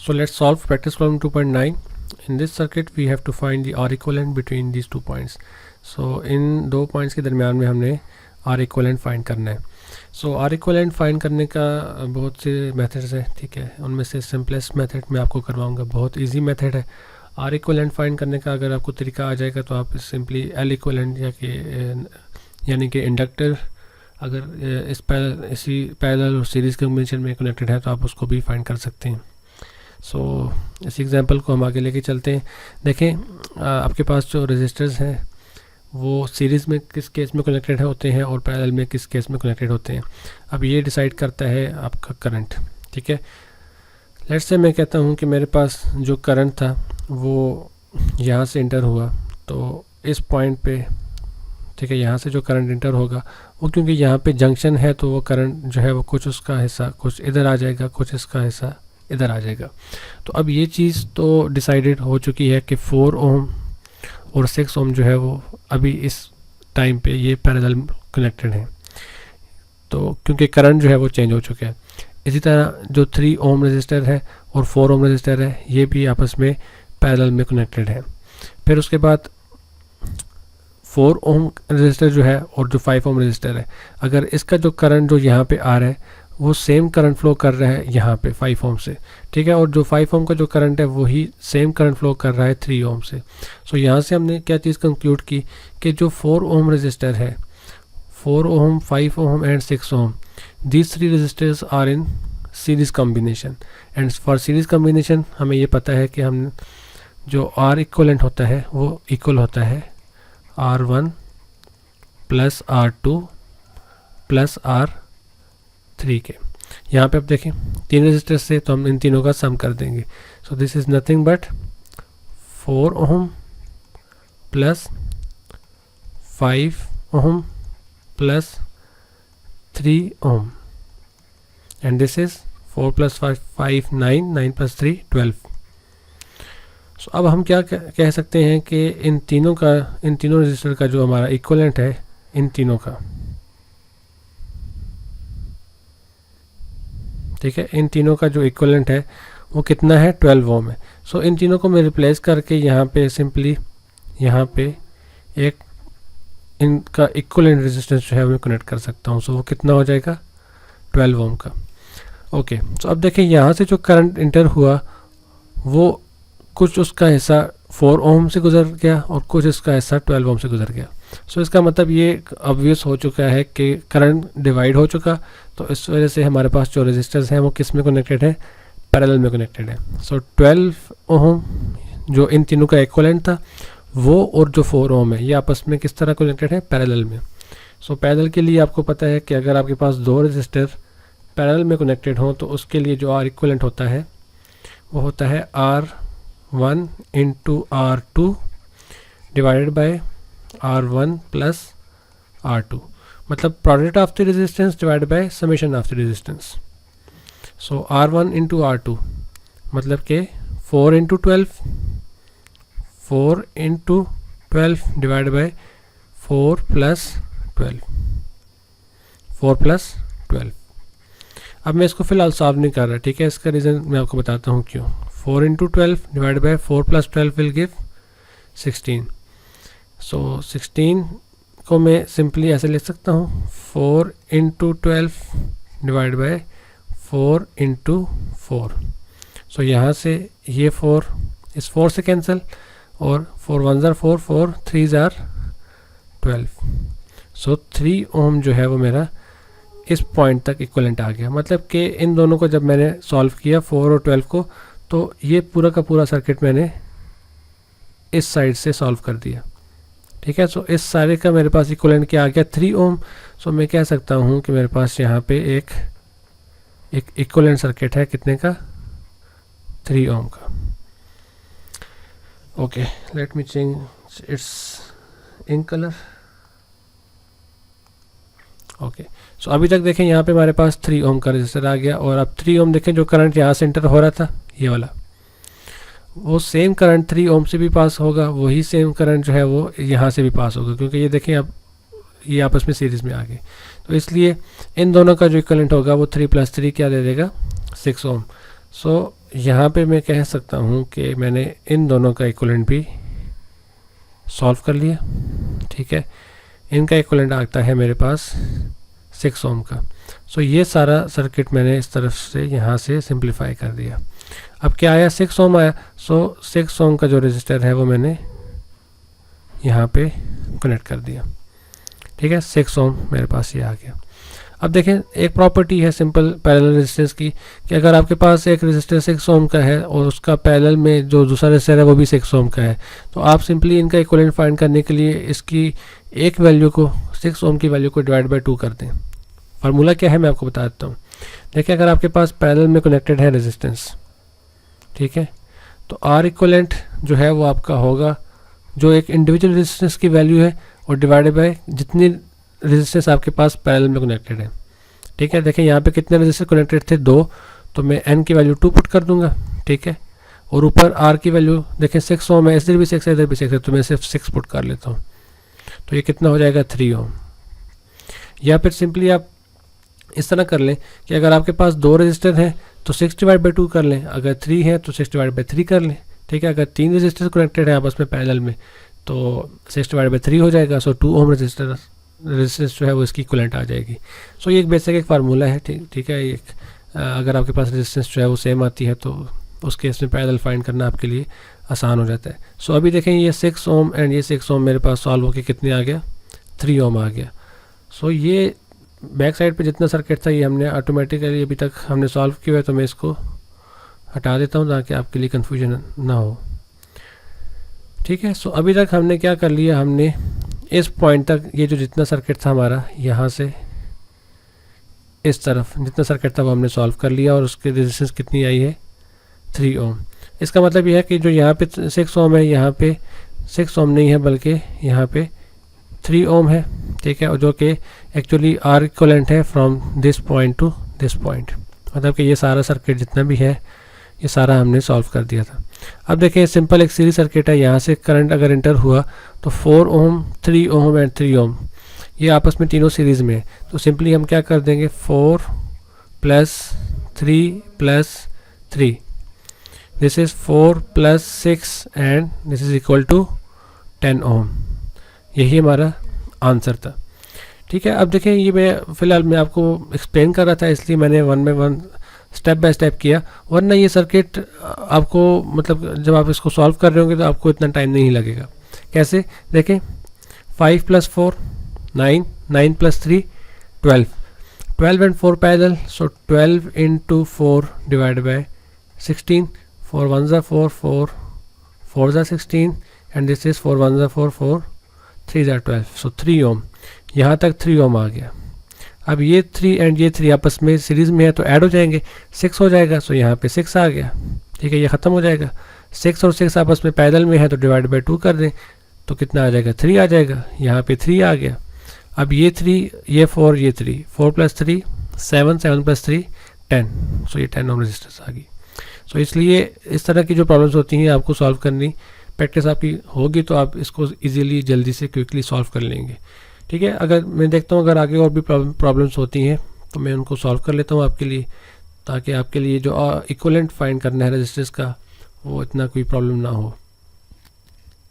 So let's solve practice problem 2.9. In this circuit we have to find the R equivalent between these 2 points. So इन दो points के दरमियान में हमने R equivalent find करना है. So R equivalent find करने का बहुत से मेथड्स हैं, ठीक है. उनमें से सिंपलेस्ट मेथड मैं आपको करवाऊंगा, बहुत इजी मेथड है. R equivalent फाइंड करने का अगर आपको तरीका आ जाएगा तो आप सिंपली L equivalent यानी कि इंडक्टर अगर इसी पैरेलल और सीरीज़ कॉम्बिनेशन में कनेक्टेड है तो आप उसको भी फाइंड कर सकते हैं. सो इस एग्जांपल को हम आगे लेके चलते हैं. देखें आपके पास जो रेजिस्टर्स हैं वो सीरीज़ में किस केस में कनेक्टेड होते हैं और पैरेलल में किस केस में कनेक्टेड होते हैं. अब ये डिसाइड करता है आपका करंट, ठीक है. लेट्स से मैं कहता हूँ कि मेरे पास जो करंट था वो यहाँ से इंटर हुआ, तो इस पॉइंट पे, ठीक है, यहाँ से जो करंट इंटर होगा वो क्योंकि यहाँ पे जंक्शन है तो वो करंट जो है वो कुछ उसका हिस्सा कुछ इधर आ जाएगा, कुछ इसका हिस्सा इधर आ जाएगा. तो अब ये चीज़ तो डिसाइडेड हो चुकी है कि 4 ओम और 6 ओम जो है वो अभी इस टाइम पे ये पैरेलल कनेक्टेड हैं, तो क्योंकि करंट जो है वो चेंज हो चुका है. इसी तरह जो 3 ओम रजिस्टर है और 4 ओम रजिस्टर है ये भी आपस में पैरेलल में कनेक्टेड है. फिर उसके बाद 4 ओम रजिस्टर जो है और जो 5 ओम रजिस्टर है, अगर इसका जो करंट जो यहाँ पे आ रहा है वो सेम करंट फ्लो कर रहा है यहाँ पे 5 ओम से, ठीक है, और जो 5 ओम का जो करंट है वही सेम करंट फ्लो कर रहा है 3 ओम से. सो यहाँ से हमने क्या चीज़ कंक्लूड की कि जो 4 ओम रजिस्टर है, 4 ohm, 5 ohm and 6 ohm, these 3 registers are in series combination. And for series combination हमें ये पता है कि हम जो आर इक्वलेंट होता है वो इक्वल होता है R1 plus R2 plus R3 के. यहाँ पे आप देखें 3 रजिस्टर्स से तो हम इन तीनों का सम कर देंगे. So this is nothing but 4 ohm plus 5 ohm plus 3 ohm and this is 4 plus 5 9, 9 plus 3 12. सो अब हम क्या कह सकते हैं कि इन तीनों रजिस्टर का जो हमारा इक्वलेंट है इन तीनों का, ठीक है, इन तीनों का जो इक्वलेंट है वो कितना है 12 ओम है. सो इन तीनों को मैं रिप्लेस करके यहाँ पे सिंपली यहाँ पे एक इनका इक्वलेंट रेजिस्टेंस जो है मैं कनेक्ट कर सकता हूँ. सो वो कितना हो जाएगा 12 ओम का. ओके, सो अब देखें यहाँ से जो करंट इंटर हुआ वो कुछ उसका हिस्सा 4 ओम से गुजर गया और कुछ इसका हिस्सा 12 ओम से गुजर गया. सो इसका मतलब ये ऑब्वियस हो चुका है कि करंट डिवाइड हो चुका, तो इस वजह से हमारे पास जो रेजिस्टर्स हैं वो किस में कनेक्टेड है, पैरेलल में कनेक्टेड है. सो 12 ओम जो इन तीनों का इक्वलेंट था वो और जो 4 ओम है ये आपस में किस तरह कनेक्टेड है, पैरेलल में. सो पैरेलल के लिए आपको पता है कि अगर आपके पास दो रजिस्टर पैरेलल में कनेक्टेड हों तो उसके लिए जो आर इक्वलेंट होता है वो होता है R1 into R2 divided by R1 plus R2, मतलब product of the resistance divided by summation of the resistance. So R1 into R2 मतलब के 4 इंटू 12 डिवाइडेड बाय 4 प्लस 12. अब मैं इसको फिलहाल सॉल्व नहीं कर रहा, ठीक है. इसका रीज़न मैं आपको बताता हूँ क्यों. 4 into 12 divided by 4 plus 12 will give 16. सो 16 को मैं सिंपली ऐसे लिख सकता हूँ 4 इंटू 12 डिवाइड बाय 4 इंटू 4. सो यहाँ से ये 4 इस 4 से कैंसिल और 4 1 ज़ार 4, 4 3 ज़ार 12. सो 3 ओम जो है वो मेरा इस पॉइंट तक इक्वलेंट आ गया. मतलब कि इन दोनों को जब मैंने सॉल्व किया 4 और 12 को, तो ये पूरा का पूरा सर्किट मैंने इस साइड से सॉल्व कर दिया, ठीक है. सो इस सारे का मेरे पास इक्वलेंट क्या आ गया 3 ओम. सो मैं कह सकता हूँ कि मेरे पास यहाँ पे एक इक्वलेंट सर्किट है कितने का, 3 ओम का. Okay, let me change its in colour. Okay, so अभी तक देखें यहाँ पे हमारे पास 3 ओम का रजिस्टर आ गया और अब 3 ओम देखें जो करंट यहाँ से इंटर हो रहा था ये वाला, वो सेम करंट 3 ओम से भी पास होगा, वही सेम करंट जो है वो यहाँ से भी पास होगा, क्योंकि ये देखें अब ये आपस में सीरीज़ में आ गए. तो इसलिए इन दोनों का जो इक्विवेलेंट होगा वो 3 + 3 क्या दे देगा 6 ओम. सो यहाँ पे मैं कह सकता हूँ कि मैंने इन दोनों का इक्विवेलेंट भी सॉल्व कर लिया, ठीक है। इनका इक्विवेलेंट आता है मेरे पास 6 ओम का। सो ये सारा सर्किट मैंने इस तरफ से यहाँ से सिंप्लीफाई कर दिया। अब क्या आया, 6 ओम आया। सो 6 ओम का जो रजिस्टर है वो मैंने यहाँ पे कनेक्ट कर दिया, ठीक है। 6 ओम मेरे पास ये आ गया। अब देखें, एक प्रॉपर्टी है सिंपल पैरेलल रेजिस्टेंस की कि अगर आपके पास एक रेजिस्टर 6 ओम का है और उसका पैरेलल में जो दूसरा रेजिस्टर है वो भी 6 ओम का है, तो आप सिंपली इनका इक्विवेलेंट फाइंड करने के लिए इसकी एक वैल्यू को 6 ओम की वैल्यू को डिवाइड बाय 2 कर दें। फार्मूला क्या है मैं आपको बता देता हूँ। देखिए, अगर आपके पास पैरेलल में कनेक्टेड है रेजिस्टेंस, ठीक है, तो आर इक्विवेलेंट जो है वो आपका होगा जो एक इंडिविजुअल रेजिस्टेंस की वैल्यू है और डिवाइडेड बाय जितनी रेजिस्टेंस आपके पास पैरेलल में कनेक्टेड है, ठीक है। देखिए यहाँ पे कितने रेजिस्टर कनेक्टेड थे, 2, तो मैं n की वैल्यू 2 पुट कर दूंगा, ठीक है। और ऊपर r की वैल्यू देखें 6 ओम है, इधर भी 6 है इधर भी 6 है, तो मैं सिर्फ 6 पुट कर लेता हूँ, तो ये कितना हो जाएगा 3 ओम। या फिर सिंपली आप इस तरह कर लें कि अगर आपके पास 2 रजिस्टर हैं तो 6 डिवाइड बाई 2 कर लें, अगर 3 है तो 6 डिवाइड बाई 3 कर लें, ठीक है। अगर 3 रजिस्टर कनेक्टेड है आपस में पैरेलल में तो 6 डिवाइड बाई 3 हो जाएगा। सो 2 ओम रेजिस्टेंस जो है वो इसकी इक्विवेलेंट आ जाएगी। सो ये एक बेसिक एक फार्मूला है, ठीक है। एक अगर आपके पास रेजिस्टेंस जो है वो सेम आती है तो उस केस में पैरेलल फाइंड करना आपके लिए आसान हो जाता है। सो अभी देखें, ये 6 ओम एंड ये 6 ओम मेरे पास सॉल्व होकर कितने आ गया, 3 ओम आ गया। सो ये बैक साइड पे जितना सर्किट था ये हमने ऑटोमेटिकली अभी तक हमने सॉल्व किया है, तो मैं इसको हटा देता हूँ ताकि आपके लिए कन्फ्यूजन ना हो, ठीक है। सो अभी तक हमने क्या कर लिया, हमने इस पॉइंट तक ये जो जितना सर्किट था हमारा यहाँ से इस तरफ जितना सर्किट था वो हमने सॉल्व कर लिया और उसकी रेजिस्टेंस कितनी आई है, 3 ओम। इसका मतलब यह है कि जो यहाँ पे 6 ओम है, यहाँ पे 6 ओम नहीं है बल्कि यहाँ पे 3 ओम है, ठीक है। और जो कि एक्चुअली आर इक्विवेलेंट है from this point two this point, मतलब कि ये सारा सर्किट जितना भी है ये सारा हमने सॉल्व कर दिया था। अब देखिए, सिंपल एक सीरीज सर्किट है, यहाँ से करंट अगर इंटर हुआ तो 4 ओम 3 ओम एंड 3 ओम ये आपस में तीनों सीरीज़ में है। तो सिंपली हम क्या कर देंगे, 4 + 3 + 3, this is 4 + 6 and this is equal to 10 ohm. यही हमारा आंसर था, ठीक है। अब देखें, ये मैं फ़िलहाल मैं आपको एक्सप्लेन कर रहा था इसलिए मैंने 1 बाय 1 स्टेप बाय स्टेप किया, वरना ये सर्किट आपको मतलब जब आप इसको सॉल्व कर रहे होंगे तो आपको इतना टाइम नहीं लगेगा। कैसे, देखें, 5 + 4 9, 9 + 3 12, 12 and 4 parallel, so 12 × 4 divide by 16, 4 1s are 4, 4 4s are 16 and this is 4 1s are 4, 4 3s are 12, सो 3 ओम। यहाँ तक 3 ओम आ गया। अब ये 3 एंड ये 3 आपस में सीरीज़ में है तो ऐड हो जाएंगे, 6 हो जाएगा। सो यहाँ पे 6 आ गया, ठीक है, ये ख़त्म हो जाएगा। 6 और 6 आपस में पैरेलल में है तो डिवाइड बाय 2 कर दें तो कितना आ जाएगा, 3 आ जाएगा। यहाँ पे 3 आ गया। अब ये 3 ये 4 ये 3, 4 + 3 7, 7 + 3 10, सो ये 10 ओम रेजिस्टेंस आ गई। सो इसलिए इस तरह की जो प्रॉब्लम्स होती हैं आपको सॉल्व करनी, प्रैक्टिस आपकी होगी तो आप इसको ईजीली जल्दी से क्विकली सॉल्व कर लेंगे, ठीक है। अगर मैं देखता हूँ अगर आगे और भी प्रॉब्लम्स होती हैं तो मैं उनको सॉल्व कर लेता हूँ आपके लिए, ताकि आपके लिए जो इक्विवेलेंट फाइंड करना है रेजिस्टेंस का वो इतना कोई प्रॉब्लम ना हो।